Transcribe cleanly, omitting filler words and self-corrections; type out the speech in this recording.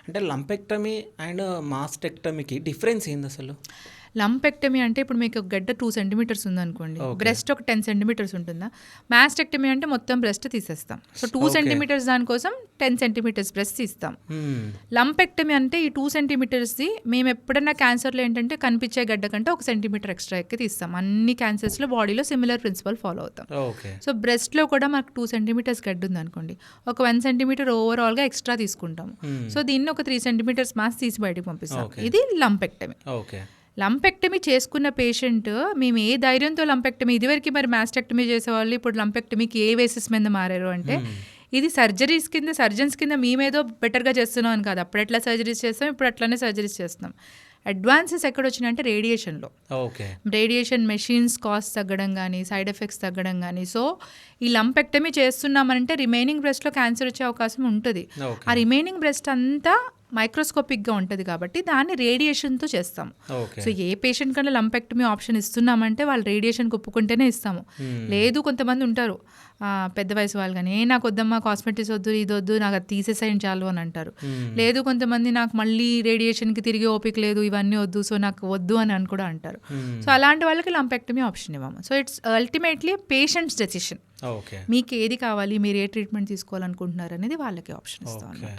అంటే lumpectomy and మాస్టెక్టమీకి difference ఏంది అసలు? లంపెక్టమీ అంటే ఇప్పుడు మీకు ఒక గడ్డ 2 సెంటీమీటర్స్ ఉందనుకోండి, ఓకే. బ్రెస్ట్ ఒక 10 సెంటీమీటర్స్ ఉంటుందా. మాస్టెక్టమీ అంటే మొత్తం బ్రెస్ట్ తీసేస్తాం. So 2 okay. సెంటీమీటర్స్ దానికోసం 10 సెంటీమీటర్స్ బ్రెస్ట్ తీస్తాం. మ్మ్. లంపెక్టమీ అంటే ఈ 2 సెంటీమీటర్స్ది మేము ఎప్పుడన్నా క్యాన్సర్లో ఏంటంటే కనిపించే గడ్డ కంటే 1 సెంటీమీటర్ ఎక్స్ట్రా ఎక్కి తీస్తాం. అన్ని క్యాన్సర్స్లో బాడీలో సిమిలర్ ప్రిన్సిపల్ ఫాలో అవుతాం. ఓకే. సో బ్రెస్ట్లో కూడా మాకు 2 సెంటీమీటర్స్ గడ్డ ఉందనుకోండి, ఒక 1 సెంటీమీటర్ ఓవరాల్గా ఎక్స్ట్రా తీసుకుంటాం. మ్మ్. సో దీన్ని ఒక 3 సెంటీమీటర్స్ మాస్ తీసి బయటకు పంపిస్తాం. ఓకే. ఇది లంపెక్టమీ. ఓకే. లంపెక్టమీ చేసుకున్న పేషెంట్ మేము ఏ ధైర్యంతో లంపెక్టమీ, ఇదివరకు మరి మాస్టెక్టమీ చేసేవాళ్ళు ఇప్పుడు లంపెక్టమీకి ఏ బేసిస్ మీద మారారు అంటే, ఇది సర్జరీస్ కింద సర్జన్స్ కింద మేమేదో బెటర్గా చేస్తున్నాం అని కాదు. అప్పుడు ఎట్లా సర్జరీస్ చేస్తాం, ఇప్పుడు అట్లానే సర్జరీస్ చేస్తున్నాం. అడ్వాన్సెస్ ఎక్కడ వచ్చినాయంటే రేడియేషన్లో. ఓకే. రేడియేషన్ మెషిన్స్ కాస్ట్ తగ్గడం కానీ, సైడ్ ఎఫెక్ట్స్ తగ్గడం కానీ. సో ఈ లంపెక్టమీ చేస్తున్నామంటే రిమైనింగ్ బ్రెస్ట్లో క్యాన్సర్ వచ్చే అవకాశం ఉంటుంది. ఓకే. ఆ రిమైనింగ్ బ్రెస్ట్ అంతా మైక్రోస్కోపిక్గా ఉంటుంది కాబట్టి దాన్ని రేడియేషన్తో చేస్తాం. ఓకే. సో ఏ పేషెంట్ కన్నా లంపెక్టమీ ఆప్షన్ ఇస్తున్నామంటే వాళ్ళు రేడియేషన్కి ఒప్పుకుంటేనే ఇస్తాము. లేదు కొంతమంది ఉంటారు పెద్ద వయసు వాళ్ళు కానీ, నాకు వద్దమ్మా కాస్మెటిక్స్ వద్దు, ఇది వద్దు, నాకు అది తీసేసేయండి చాలు అని అంటారు. లేదు కొంతమంది నాకు మళ్ళీ రేడియేషన్కి తిరిగి ఓపిక లేదు, ఇవన్నీ వద్దు, సో నాకు వద్దు అని కూడా అంటారు. సో అలాంటి వాళ్ళకి లంపెక్టమీ ఆప్షన్ ఇవ్వము. So it's ultimately patients decision. Okay. మీకు ఏది కావాలి, మీరు ఏ ట్రీట్మెంట్ తీసుకోవాలనుకుంటున్నారు అనేది వాళ్ళకి ఆప్షన్ ఇస్తాం. ఓకే.